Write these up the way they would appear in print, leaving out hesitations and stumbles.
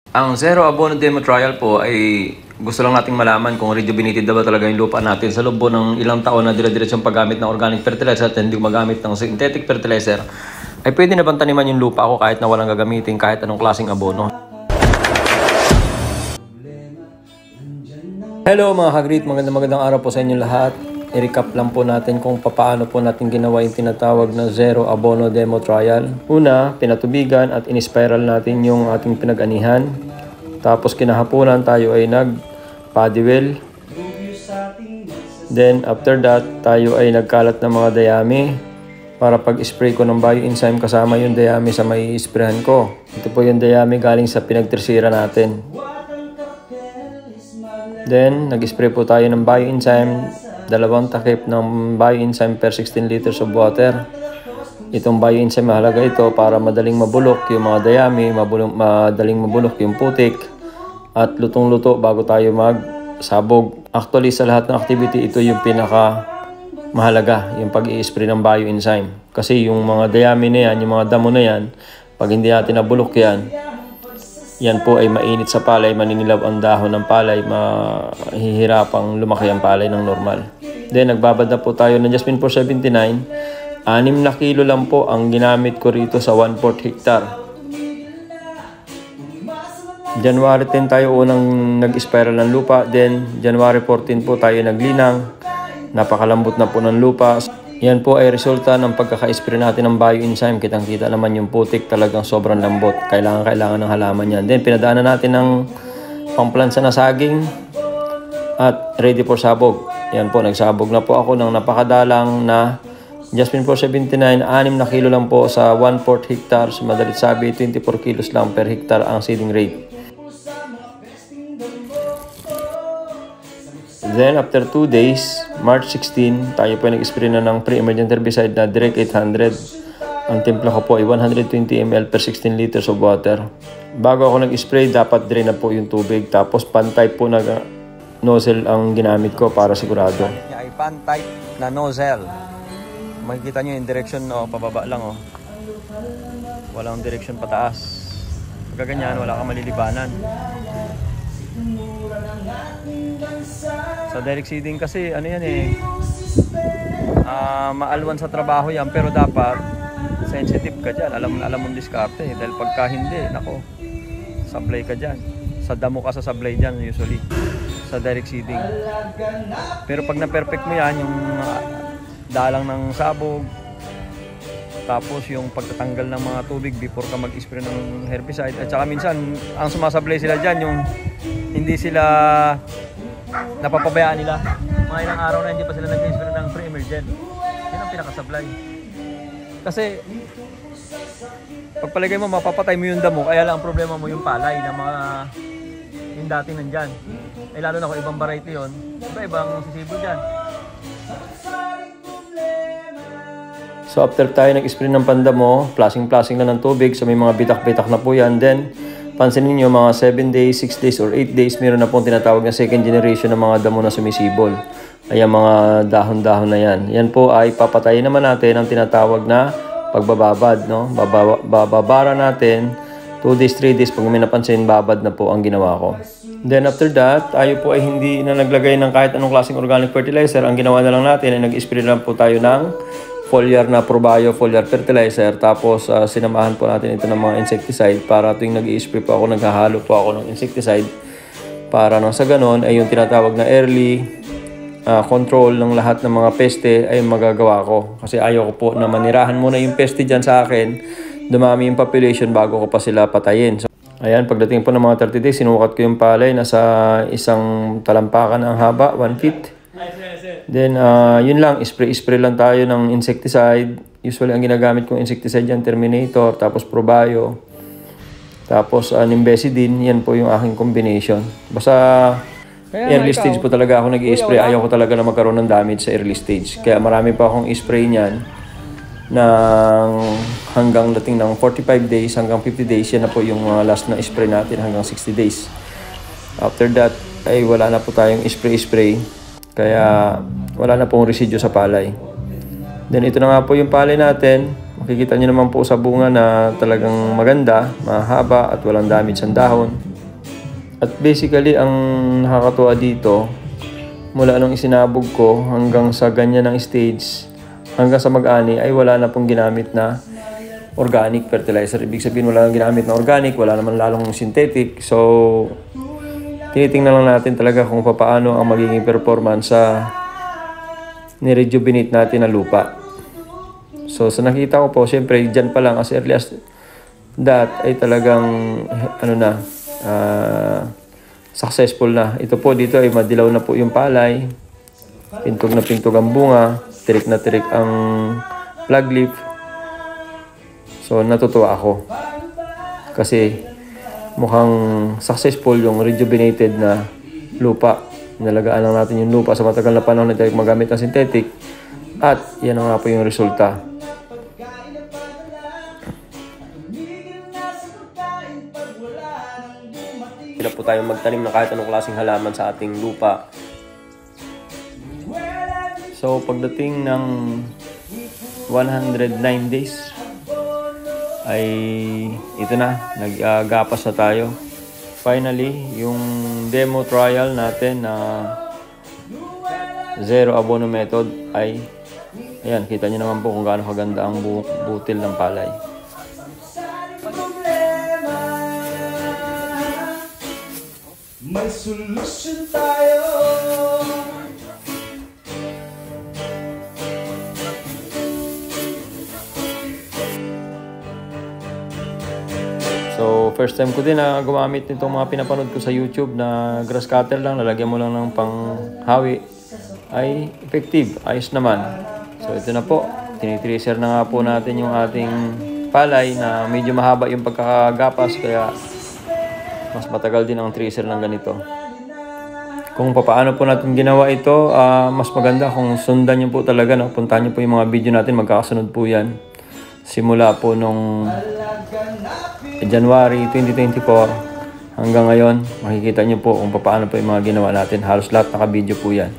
Ang Zero Abono Demo Trial po ay gusto lang nating malaman kung rejuvenated na ba talaga yung lupa natin sa loob ng ilang taon na dire-diretsong paggamit ng organic fertilizer at hindi magamit ng synthetic fertilizer. Ay pwede na bang taniman yung lupa ko kahit na walang gagamitin kahit anong klaseng abono? Hello mga kagrit, magandang araw po sa inyo lahat. I-recap lang po natin kung paano po natin ginawa yung tinatawag na Zero Abono Demo Trial. Una, pinatubigan at in-spiral natin yung ating pinag-anihan. Tapos kinahaponan tayo ay nag-paddy well. Then after that, tayo ay nagkalat ng mga dayami para pag-spray ko ng bioenzyme kasama yung dayami sa may isprayan ko. Ito po yung dayami galing sa pinagtirsira natin. Then, nag-spray po tayo ng bioenzyme, 2 takip ng bioenzyme per 16 liters of water. Itong bioenzyme mahalaga ito para madaling mabulok yung mga dayami, madaling mabulok yung putik, at lutong-luto bago tayo magsabog. Actually, sa lahat ng activity, ito yung pinaka mahalaga, yung pag-i-spray ng bioenzyme. Kasi yung mga dayami na yan, yung mga damo na yan, pag hindi natin nabulok yan po ay mainit sa palay, maninilaw ang dahon ng palay, mahihirapang lumaki ang palay ng normal. Then nagbabad na po tayo ng Jasmine 479. 6 na kilo lang po ang ginamit ko rito sa 1/4 hectare. January 10 tayo unang nag-spiral ng lupa. Then January 14 po tayo naglinang. Napakalambot na po ng lupa. Yan po ay resulta ng pagkaka-spray natin ng bioenzyme. Kitang-kita naman yung putik, talagang sobrang lambot. Kailangan ng halaman yan. Then pinadaanan natin ng pamplansa na saging at ready for sabog. Yan po, nagsabog na po ako ng napakadalang na Jasmine 479. 6 na kilo lang po sa 1/4 hectares. Madalit sabi, 24 kilos lang per hectare ang seeding rate. Then after 2 days, March 16, tayo po nag-spray na ng pre-emergent herbicide na Direct 800. Ang timpla ko po ay 120 ml per 16 liters of water. Bago ako nag-spray, dapat drain na po yung tubig. Tapos pan-type po na nozzle ang ginamit ko para sigurado. Ay pan-type na nozzle. Makikita nyo yung direction, pababa lang. Walang direction pataas. Pagka ganyan, wala kang malilibanan. Sa direct seeding kasi maalwan sa trabaho yan, pero dapat sensitive ka dyan, alam mong diskarte dahil pagka hindi, nako, supply ka dyan, sa damo ka sa supply dyan usually sa direct seeding. Pero pag na-perfect mo yan, yung dalang ng sabog, tapos yung pagtatanggal ng mga tubig before ka mag-spray ng herbicide, at saka minsan ang sumasablay sila dyan, yung hindi sila napapabayaan nila. Mga ilang araw na hindi pa sila nag-spray ng pre-emergent. Yan ang pinakasablay. Kasi pagpalagay mo, mapapatay mo yung damo, kaya lang ang problema mo yung palay na mga yung dating nandyan. Eh lalo na kung ibang variety yun, iba-ibang sisibo dyan. So after tayo nag-spray ng pandamo, plasing-plasing na ng tubig, so may mga bitak-bitak na po yan. Then pansinin niyo, mga 7 days, 6 days, or 8 days, meron na pong tinatawag na second generation ng mga damo na sumisibol. Ay mga dahon-dahon na yan. Yan po ay papatayin naman natin ang tinatawag na pagbababad. No? Bababara natin 2 days, 3 days. Pag may napansin, babad na po ang ginawa ko. Then after that, tayo po ay hindi na naglagay ng kahit anong klaseng organic fertilizer. Ang ginawa na lang natin ay nag-spray lang po tayo ng foliar na ProBio foliar fertilizer. Tapos sinamahan po natin ito ng mga insecticide para tuwing nag-i-spray po ako, naghahalo po ako ng insecticide para nang sa ganon ay yung tinatawag na early control ng lahat ng mga peste ay magagawa ko. Kasi ayaw ko po na manirahan muna yung peste dyan sa akin, dumami yung population bago ko pa sila patayin. So, ayan, pagdating po ng mga 30 days, sinukat ko yung palay, nasa isang talampakan ang haba, 1 feet. Then, yun lang, spray lang tayo ng insecticide. Usually, ang ginagamit kong insecticide yan, Terminator, tapos ProBio, tapos Nimbecidine. Yan po yung aking combination. Basta early stage po talaga ako nag-i-spray. Ayaw ko talaga na magkaroon ng damage sa early stage. Kaya marami pa akong i-spray niyan ng hanggang dating ng 45 days, hanggang 50 days. Yan na po yung last na spray natin hanggang 60 days. After that, ay wala na po tayong spray. Kaya wala na pong residue sa palay. Then ito na nga po yung palay natin. Makikita nyo naman po sa bunga na talagang maganda, mahaba at walang damage ang dahon. At basically, ang nakakatuwa dito, mula nung isinabog ko hanggang sa ganyan ng stage, hanggang sa mag-ani, ay wala na pong ginamit na organic fertilizer. Ibig sabihin, wala nang ginamit na organic, wala naman lalong synthetic. So, tinitingnan lang natin talaga kung paano ang magiging performance sa nirejuvenate natin na lupa. So, sa nakita ko po, syempre, dyan pa lang, as early as that, ay talagang, successful na. Ito po dito ay madilaw na po yung palay, pintog na pintog ang bunga, tirik na tirik ang flag leaf. So, natutuwa ako. Kasi, mukhang successful yung rejuvenated na lupa. Nalagaan lang natin yung lupa sa matagal na panahon na tayo magamit ng synthetic. At yan nga po yung resulta. Hirap po tayo magtanim ng kahit anong klaseng halaman sa ating lupa. So pagdating ng 109 days, ay ito na, naggapas na tayo. Finally, yung demo trial natin na zero abono method ay, ayan, kita nyo naman po kung gaano kaganda ang butil ng palay. May solusyon tayo. So, first time ko din na gumamit nitong mga pinapanood ko sa YouTube na grass cutter lang, lalagyan mo lang ng panghawi, ay effective, ayos naman. So, ito na po, tinitracer na nga po natin yung ating palay na medyo mahaba yung pagkakagapas, kaya mas matagal din ang tracer ng ganito. Kung paano po natin ginawa ito, mas maganda kung sundan nyo po talaga, no? Puntahan nyo po yung mga video natin, magkakasunod po yan. Simula po nung January 2024 hanggang ngayon, makikita nyo po kung paano po yung mga ginawa natin. Halos lahat naka-video po yan.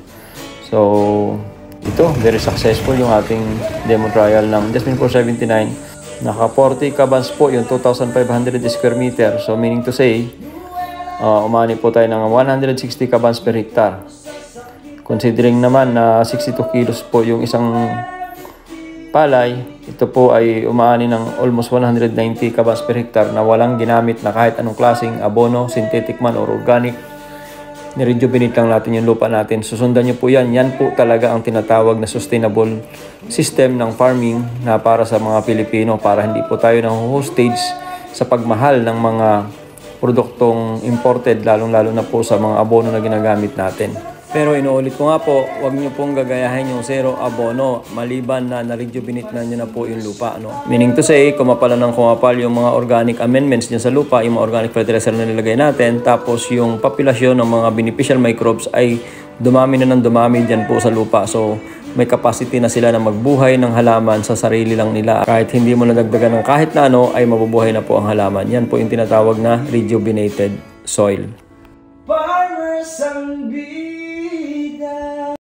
So, ito, very successful yung ating demo trial ng Jasmine 479. Naka 40 kabans po yung 2,500 square meter. So, meaning to say, umani po tayo ng 160 kabans per hectare. Considering naman na 62 kilos po yung isang palay, ito po ay umaani ng almost 190 kabas per hectare na walang ginamit na kahit anong klaseng abono, synthetic man or organic. Nirejuvenate lang natin yung lupa natin. Susundan nyo po yan. Yan po talaga ang tinatawag na sustainable system ng farming na para sa mga Pilipino, para hindi po tayo hostage sa pagmahal ng mga produktong imported, lalong-lalo na po sa mga abono na ginagamit natin. Pero inuulit ko nga po, huwag nyo pong gagayahin yung zero abono maliban na na-rejuvenate na nyo na po yung lupa. No? Meaning to say, kumapal ng kumapal yung mga organic amendments dyan sa lupa, yung mga organic fertilizer na nilagay natin, tapos yung populasyon ng mga beneficial microbes ay dumami na ng dumami dyan po sa lupa. So may capacity na sila na magbuhay ng halaman sa sarili lang nila. Kahit hindi mo nadagdagan ng kahit na ano, ay mabubuhay na po ang halaman. Yan po yung tinatawag na rejuvenated soil. Farmers and bees.